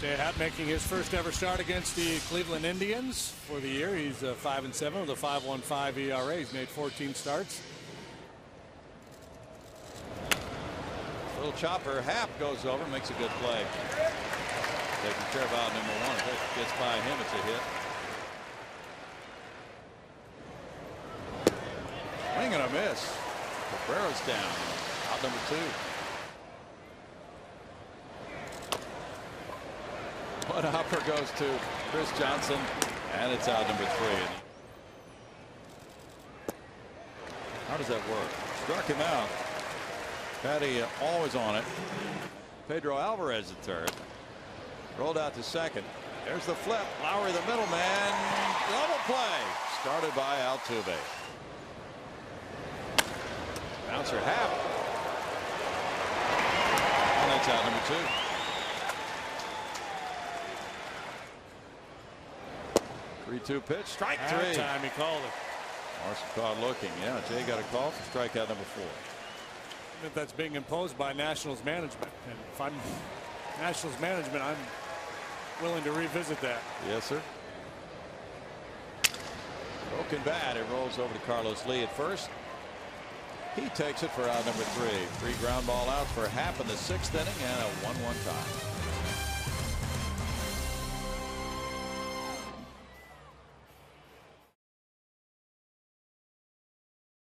Jay Happ making his first ever start against the Cleveland Indians for the year. He's 5-7 with a 5.15 ERA. He's made 14 starts. Little chopper. Happ goes over, makes a good play. Taking care of out number one. If it gets by him, it's a hit. Swing and a miss. Cabrera's down. Out number two. One hopper goes to Chris Johnson, and it's out number three. How does that work? Struck him out. Patty always on it. Pedro Alvarez at third. Rolled out to second. There's the flip. Lowry the middleman. Double play. Started by Altuve. Bouncer Happ. And that's out number two. Three-two pitch. Strike three. Time he called it. Marshall caught looking. Yeah, Jay got a call for strikeout number four. If that's being imposed by Nationals management, and if I'm Nationals management, I'm willing to revisit that. Yes, sir. Broken bat. It rolls over to Carlos Lee at first. He takes it for out number three. 3 ground ball outs for Happ in the 6th inning and a 1-1 tie.